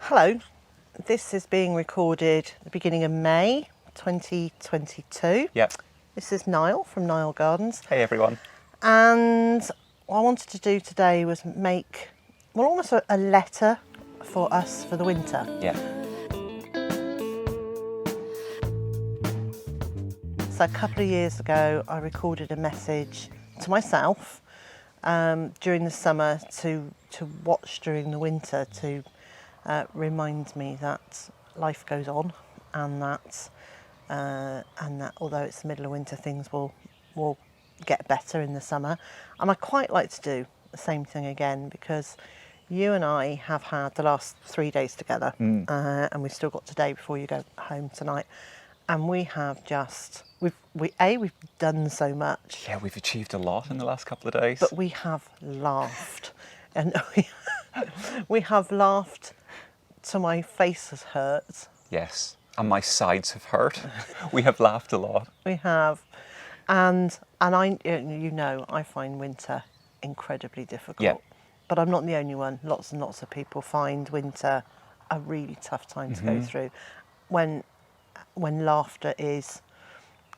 Hello, this is being recorded at the beginning of May 2022. Yep. This is Niall from Niall Gardens. Hey everyone. And what I wanted to do today was make, well, almost a letter for us for the winter. Yeah. So a couple of years ago, I recorded a message to myself during the summer to watch during the winter to remind me that life goes on and that although it's the middle of winter, things will get better in the summer. And I quite like to do the same thing again because you and I have had the last 3 days together and we've still got today before you go home tonight. And we have just, we've done so much. Yeah, we've achieved a lot in the last couple of days. But we have laughed. And we have laughed till my face has hurt. Yes, and my sides have hurt. We have laughed a lot. We have. And I, you know, I find winter incredibly difficult. Yeah. But I'm not the only one. Lots and lots of people find winter a really tough time to go through. When laughter is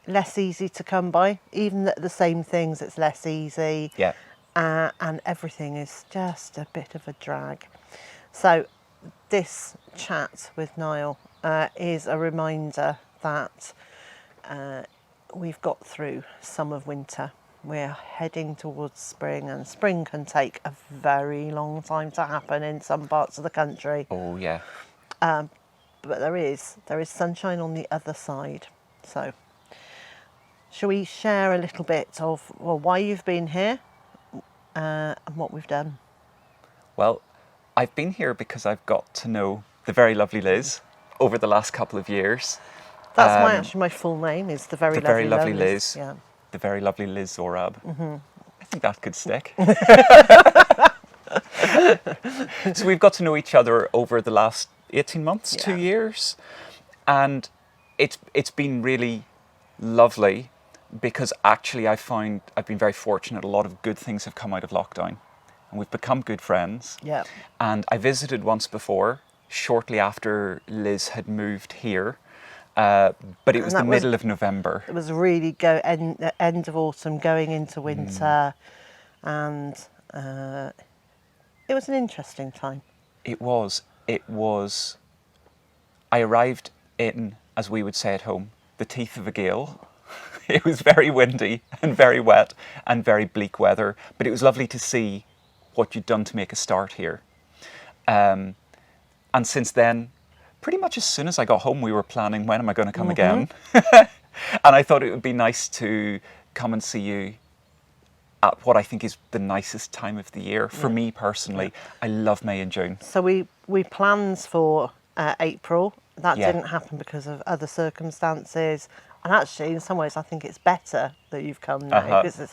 less easy to come by, even the same things, it's less easy. Yeah. And everything is just a bit of a drag. So this chat with Niall is a reminder that we've got through some of winter. We're heading towards spring, and spring can take a very long time to happen in some parts of the country. Oh yeah. But there is sunshine on the other side. So shall we share a little bit of why you've been here and what we've done? Well, I've been here because I've got to know the very lovely Liz over the last couple of years. That's my full name is the very lovely Liz. Yeah. The very lovely Liz Zorab. I think that could stick. So we've got to know each other over the last 18 months, 2 years. And it's been really lovely because actually I've been very fortunate. A lot of good things have come out of lockdown and we've become good friends. Yeah. And I visited once before, shortly after Liz had moved here. But it was the middle of November. It was really end of autumn, going into winter, and it was an interesting time. It was. I arrived in, as we would say at home, the teeth of a gale. It was very windy and very wet and very bleak weather, but it was lovely to see what you'd done to make a start here. And since then, pretty much as soon as I got home, we were planning, when am I going to come again? And I thought it would be nice to come and see you at what I think is the nicest time of the year. For me personally, I love May and June. So we planned for April. That didn't happen because of other circumstances. And actually, in some ways, I think it's better that you've come now because it's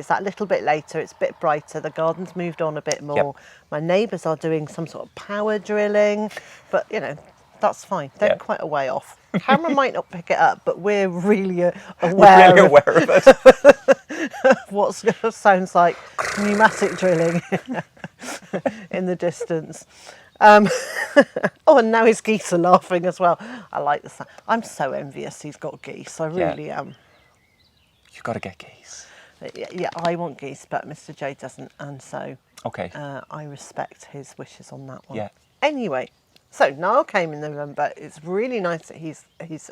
that little bit later. It's a bit brighter. The garden's moved on a bit more. My neighbours are doing some sort of power drilling, but you know, that's fine. They're quite a way off. Camera might not pick it up, but we're really aware of it. What sounds like pneumatic drilling in the distance. Oh, and now his geese are laughing as well. I like the sound. I'm so envious he's got geese. I really am. You've got to get geese. Yeah, I want geese, but Mr. J doesn't, and so okay. I respect his wishes on that one. Yeah. Anyway, so Niall came in November. It's really nice that he's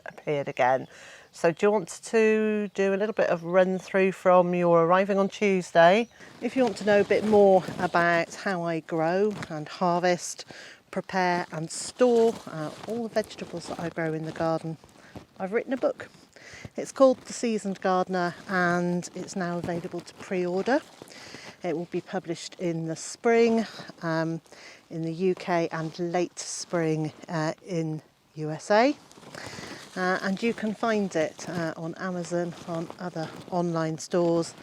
appeared again. So do you want to do a little bit of run through from your arriving on Tuesday? If you want to know a bit more about how I grow and harvest, prepare and store all the vegetables that I grow in the garden, I've written a book. It's called The Seasoned Gardener and it's now available to pre-order. It will be published in the spring in the UK and late spring in USA. And you can find it on Amazon, on other online stores.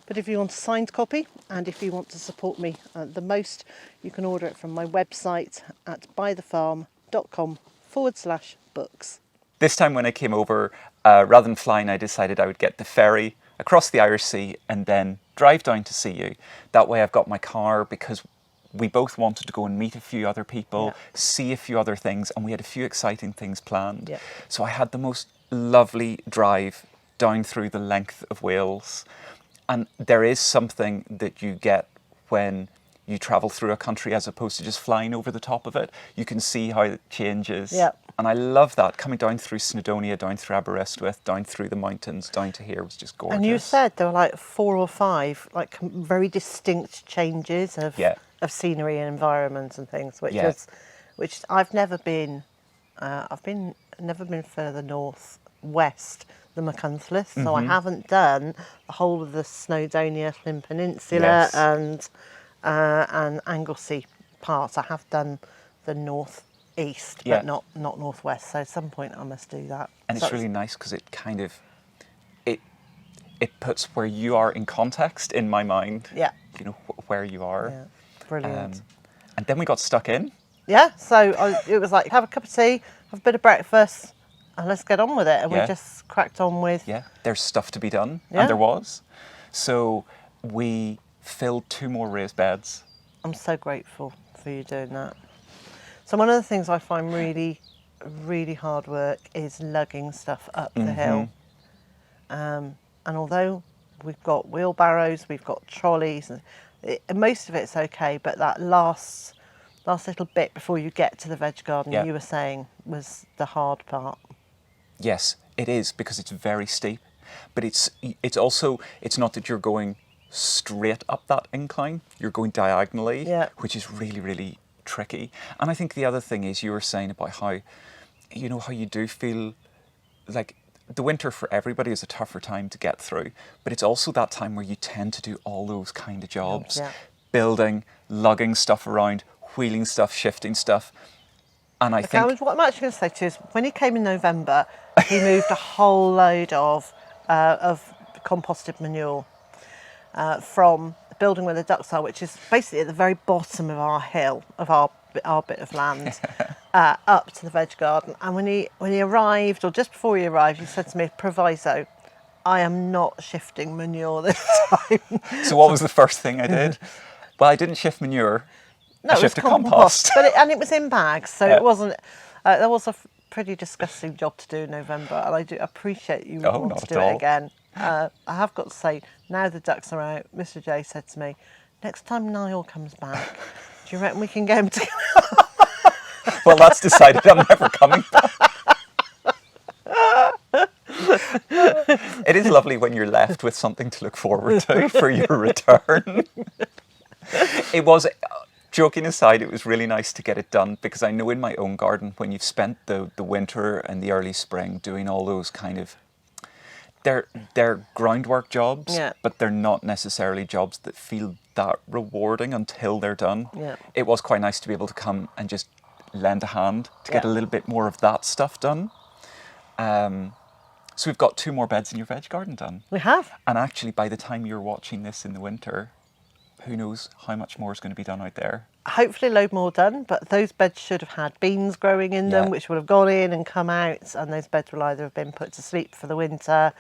But if you want a signed copy and if you want to support me the most, you can order it from my website at bytherfarm.com/books. This time when I came over, rather than flying, I decided I would get the ferry across the Irish Sea and then drive down to see you. That way I've got my car because we both wanted to go and meet a few other people, Yeah. see a few other things, and we had a few exciting things planned. Yeah. So I had the most lovely drive down through the length of Wales. And there is something that you get when you travel through a country as opposed to just flying over the top of it. You can see how it changes. Yeah. And I love that. Coming down through Snowdonia, down through Aberystwyth, down through the mountains, down to here was just gorgeous. And you said there were like 4 or 5 like very distinct changes of Yeah. of scenery and environment and things, which Yeah. was, which I've never been. Never been further north west than Monmouthshire, so I haven't done the whole of the Snowdonia Llyn Peninsula Yes. and Anglesey parts. I have done the north east, Yeah. but not northwest. So at some point I must do that. And So it's really nice because it kind of, it puts where you are in context in my mind. Yeah. You know, where you are. Yeah, brilliant. And then we got stuck in. Yeah, so it was like have a cup of tea, have a bit of breakfast, and let's get on with it. And Yeah. we just cracked on with. Yeah, there's stuff to be done, Yeah. and there was. So we filled 2 more raised beds. I'm so grateful for you doing that. So one of the things I find really, really hard work is lugging stuff up the hill. And although we've got wheelbarrows, we've got trolleys, and most of it's okay, but that last little bit before you get to the veg garden, Yeah. you were saying, was the hard part. Yes, it is, because it's very steep. But it's also, it's not that you're going straight up that incline, you're going diagonally, Yeah. which is really, really tricky. And I think the other thing is you were saying about how, you know, how you do feel like the winter for everybody is a tougher time to get through, but it's also that time where you tend to do all those kind of jobs. Yeah. Building, lugging stuff around, wheeling stuff, shifting stuff. And I think... What I'm actually going to say to you is, when he came in November, he moved a whole load of composted manure from the building where the ducks are, which is basically at the very bottom of our hill, of our bit of land, up to the veg garden. And when he arrived, or just before he arrived, he said to me, proviso, I am not shifting manure this time. So what was the first thing I did? Well, I didn't shift manure. No, I it was shifted compost. but it was in bags, so Yeah. it wasn't. That was a pretty disgusting job to do in November, and I do appreciate you Oh, want not to at do all. it again. I have got to say, now the ducks are out, Mr. J said to me, next time Niall comes back, do you reckon we can get him to? Well, that's decided. I'm never coming back. It is lovely when you're left with something to look forward to for your return. It was, joking aside, it was really nice to get it done, because I know in my own garden, when you've spent the winter and the early spring doing all those kind of, they're groundwork jobs, Yeah. but they're not necessarily jobs that feel that rewarding until they're done. Yeah. It was quite nice to be able to come and just lend a hand to get a Yeah. little bit more of that stuff done. So we've got 2 more beds in your veg garden done. We have. And actually, by the time you're watching this in the winter, who knows how much more is going to be done out there. Hopefully a load more done, but those beds should have had beans growing in them, Yeah. which would have gone in and come out, and those beds will either have been put to sleep for the winter,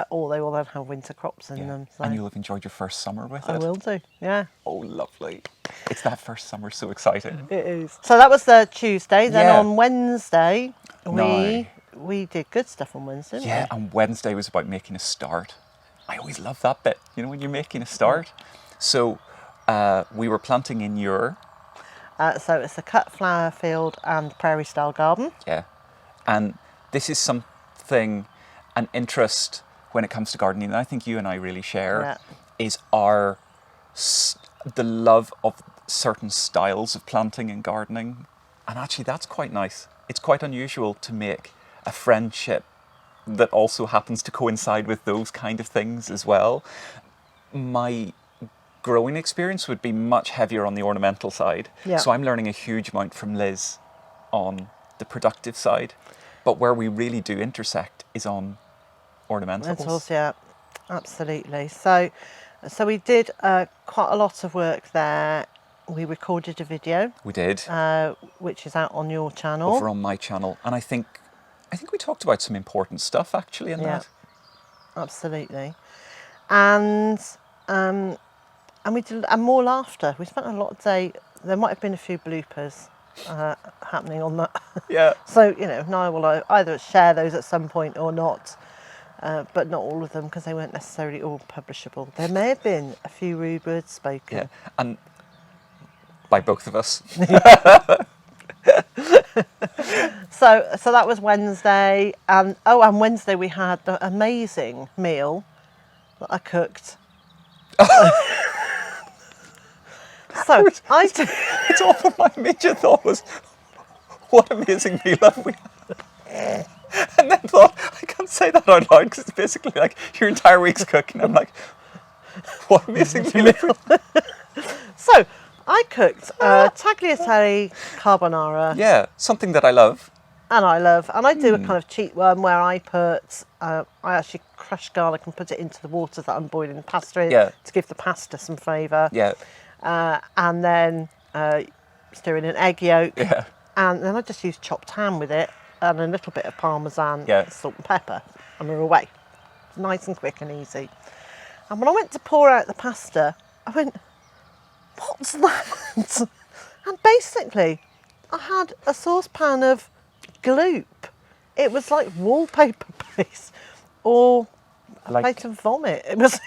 or they will then have winter crops in them. So And you'll have enjoyed your first summer with it. I will do, yeah. Oh, lovely. It's that first summer, so exciting. It is. So that was the Tuesday. Then Yeah. on Wednesday, No. we did good stuff on Wednesday, didn't Yeah, we? and Wednesday was about making a start. I always love that bit, you know, when you're making a start. So we were planting in your... So it's a cut flower field and prairie style garden. Yeah. And this is something, an interest when it comes to gardening that I think you and I really share, Yeah. is the love of certain styles of planting and gardening. And actually that's quite nice. It's quite unusual to make a friendship that also happens to coincide with those kind of things as well. My growing experience would be much heavier on the ornamental side. Yeah. So I'm learning a huge amount from Liz on the productive side. But where we really do intersect is on ornamentals. Rentals, yeah, absolutely. So we did quite a lot of work there. We recorded a video, We did. which is out on your channel. Over on my channel. And I think we talked about some important stuff actually in Yeah. that. Absolutely, and we did, and more laughter. We spent a lot of day there might have been a few bloopers happening on that. Yeah. So, Niall will either share those at some point or not, but not all of them because they weren't necessarily all publishable. There may have been a few rude words spoken. Yeah. And by both of us. So that was Wednesday. And Wednesday we had the amazing meal that I cooked. So It's all my immediate thought was, what amazing meal have we had? And then thought, I can't say that out loud because it's basically like your entire week's cooking. I'm like, what amazing meal have we had? So I cooked tagliatelle carbonara. Yeah, something that I love. And I love, and I do a kind of cheat one where I put, I actually crush garlic and put it into the water that I'm boiling the pasta in to give the pasta some flavour. Yeah. And then stir in an egg yolk. Yeah. And then I just use chopped ham with it and a little bit of parmesan, Yeah. salt and pepper, and we're away. It's nice and quick and easy. And when I went to pour out the pasta, I went, what's that? And basically, I had a saucepan of gloop. It was like wallpaper paste or a plate of vomit. It was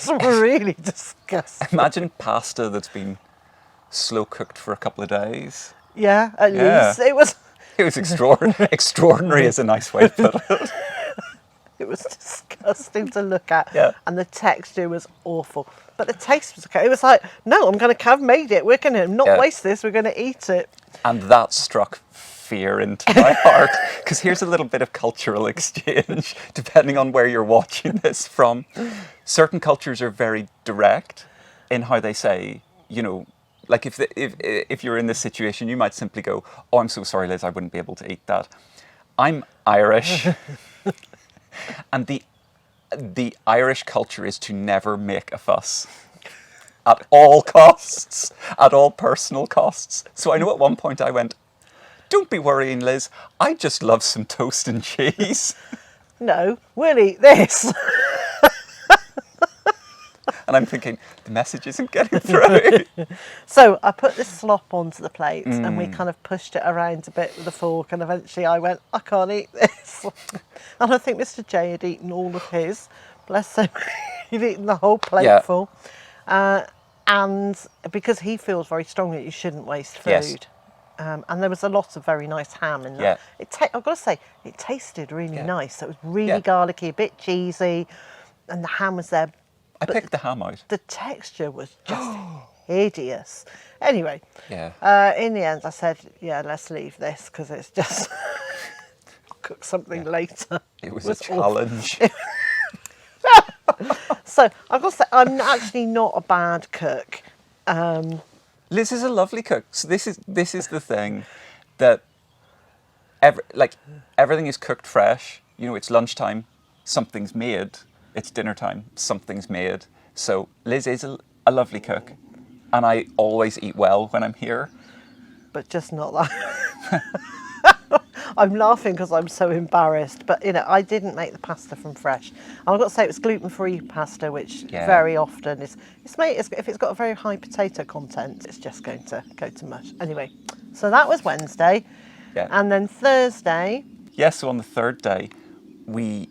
really disgusting. Imagine pasta that's been slow cooked for a couple of days. Yeah, at least it was. It was extraordinary. Extraordinary is a nice way to put it. It was disgusting to look at, Yeah. and the texture was awful. But the taste was okay. It was like, no, I'm going to have made it. We're going to not waste this. We're going to eat it. And that struck fear into my heart, because here's a little bit of cultural exchange, depending on where you're watching this from. Certain cultures are very direct in how they say, like if you're in this situation, you might simply go, oh, I'm so sorry, Liz, I wouldn't be able to eat that. I'm Irish, and the Irish culture is to never make a fuss. At all costs, at all personal costs. So I know at one point I went, don't be worrying, Liz, I just love some toast and cheese. No, we'll eat this. And I'm thinking, the message isn't getting through. So I put this slop onto the plate and we kind of pushed it around a bit with a fork, and eventually I went, I can't eat this. And I think Mr. J had eaten all of his. Bless him. He'd eaten the whole plate full. And because he feels very strongly that you shouldn't waste food. Yes. And there was a lot of very nice ham in that. Yeah. I've got to say, it tasted really nice. It was really garlicky, a bit cheesy, and the ham was there. I picked the ham out. The texture was just hideous. Anyway, in the end I said, let's leave this because it's just, I'll cook something later. It was a challenge. So I've got to say, I'm actually not a bad cook. Liz is a lovely cook. So this is the thing that everything is cooked fresh. It's lunchtime, something's made. It's dinner time, something's made. So Liz is a lovely cook, and I always eat well when I'm here. But just not that. I'm laughing because I'm so embarrassed. But, I didn't make the pasta from fresh. And I've got to say it was gluten-free pasta, which very often is made, if it's got a very high potato content, it's just going to go to mush. Anyway, so that was Wednesday. Yeah. And then Thursday. So on the third day, we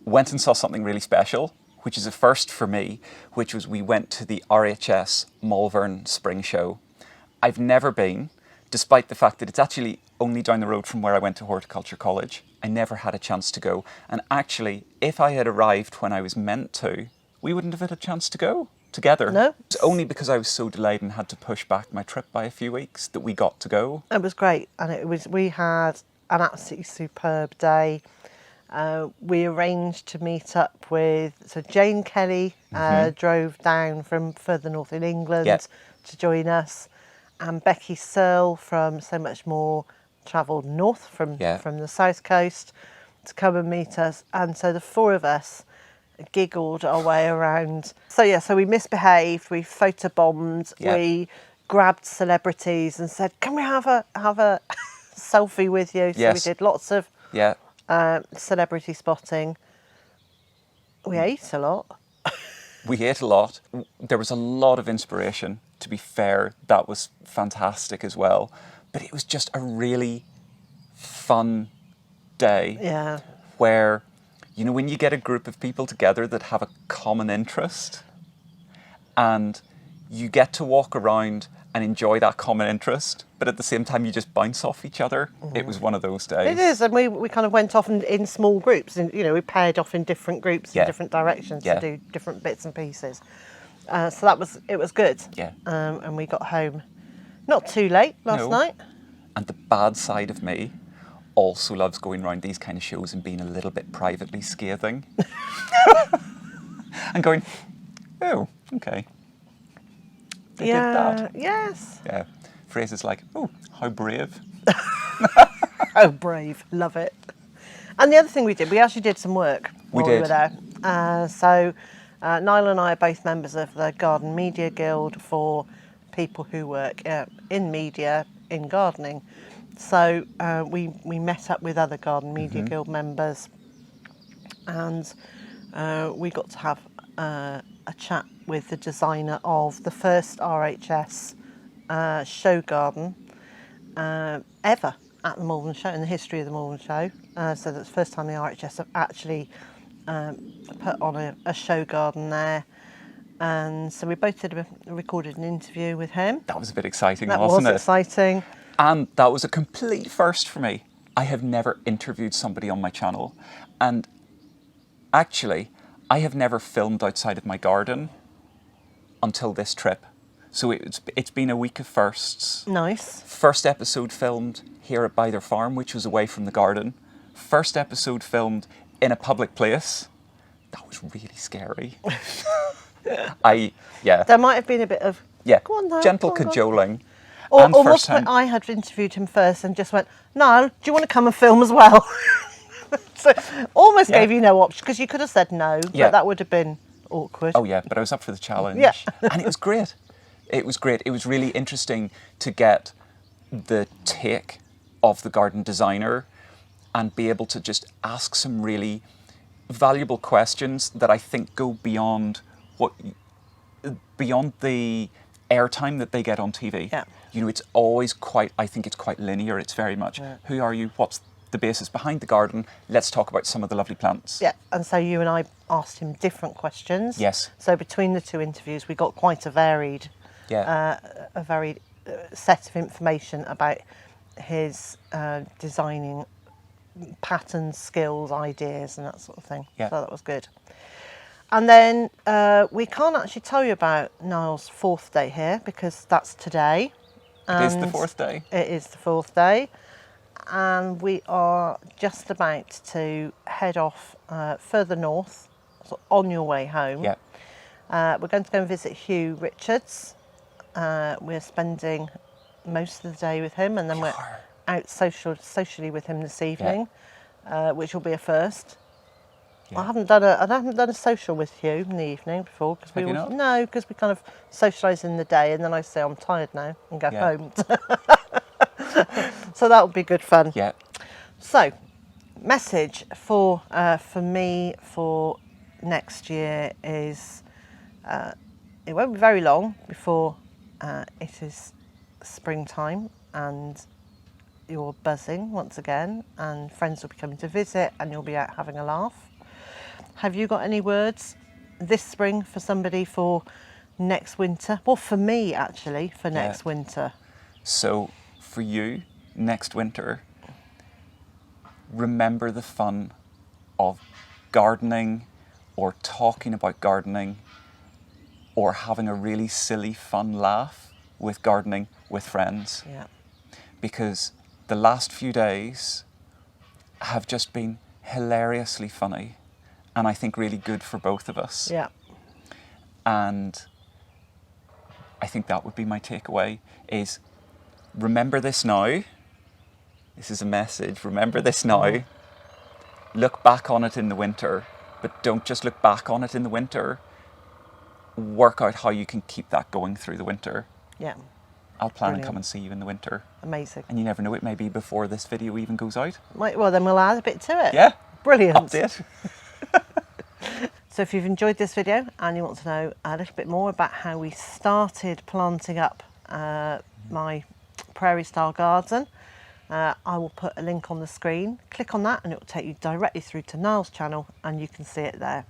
went and saw something really special, which is a first for me, which was we went to the RHS Malvern Spring Show. I've never been, despite the fact that it's actually only down the road from where I went to Horticulture College. I never had a chance to go. And actually, if I had arrived when I was meant to, we wouldn't have had a chance to go together. No. It's only because I was so delayed and had to push back my trip by a few weeks that we got to go. It was great. And we had an absolutely superb day. We arranged to meet up so Jane Kelly drove down from further north in England to join us, and Becky Searle from So Much More travelled north from the south coast to come and meet us, and so the four of us giggled our way around. So we misbehaved, we photobombed, we grabbed celebrities and said, can we have a selfie with you? So we did lots of celebrity spotting. We ate a lot. We ate a lot. There was a lot of inspiration, to be fair. That was fantastic as well. But it was just a really fun day. Yeah. Where, you know, when you get a group of people together that have a common interest and you get to walk around and enjoy that common interest, but at the same time you just bounce off each other. It was one of those days. It is, and we kind of went off in small groups, and we paired off in different groups in different directions to do different bits and pieces. So it was good. Yeah. And we got home not too late last night. And the bad side of me also loves going around these kind of shows and being a little bit privately scathing. And going, oh, okay. They did that. Yes. Yeah. Phrases like, oh, how brave. Oh, brave. Love it. And the other thing we actually did some work while we were there. So Niall and I are both members of the Garden Media Guild for people who work in media, in gardening. So we met up with other Garden Media Guild members, and we got to have a chat with the designer of the first RHS show garden ever at the Monmouthshire, in the history of the Monmouthshire. So that's the first time the RHS have actually put on a show garden there. And so we both recorded an interview with him. That was a bit exciting, That wasn't it? was exciting. And that was a complete first for me. I have never interviewed somebody on my channel. And actually, I have never filmed outside of my garden until this trip. So it's been a week of firsts. Nice. First episode filmed here at Byther Farm, which was away from the garden. First episode filmed in a public place. That was really scary. There might have been a bit of go on now, gentle go on. cajoling. Or And almost when I had interviewed him first and just went, no, do you want to come and film as well? So almost gave you no option, because you could have said no, but that would have been awkward. Oh yeah, but I was up for the challenge. Yeah. And it was great. It was great. It was really interesting to get the take of the garden designer and be able to just ask some really valuable questions that I think go beyond the airtime that they get on TV. Yeah. You know, it's always I think it's quite linear. It's very much, who are you? What's the basis behind the garden? Let's talk about some of the lovely plants. Yeah, and so you and I asked him different questions. Yes. So between the two interviews, we got quite a varied set of information about his designing patterns, skills, ideas, and that sort of thing. Yeah. So that was good. And then we can't actually tell you about Niall's fourth day here, because that's today. It is the fourth day. It is the fourth day. And we are just about to head off further north, so on your way home. Yeah. We're going to go and visit Hugh Richards. We're spending most of the day with him, and then we're out socially with him this evening, which will be a first. Yeah. I haven't done a social with Hugh in the evening before, because because we kind of socialise in the day, and then I say I'm tired now and go home. So that will be good fun. Yeah. So, message for me for next year is it won't be very long before it is springtime and you're buzzing once again, and friends will be coming to visit, and you'll be out having a laugh. Have you got any words this spring for somebody for next winter? Well, for me, actually, for next winter. So, for you, next winter, remember the fun of gardening, or talking about gardening, or having a really silly, fun laugh with gardening with friends. Yeah. Because the last few days have just been hilariously funny, and I think really good for both of us. Yeah. And I think that would be my takeaway, is remember this now. This is a message. Remember this now. Look back on it in the winter, but don't just look back on it in the winter. Work out how you can keep that going through the winter. Yeah. I'll plan Brilliant. and come and see you in the winter. Amazing. And you never know, it may be before this video even goes out. Well, then we'll add a bit to it. Yeah. Brilliant. Update. So if you've enjoyed this video and you want to know a little bit more about how we started planting up my prairie style garden, I will put a link on the screen. Click on that and it will take you directly through to Niall's channel and you can see it there.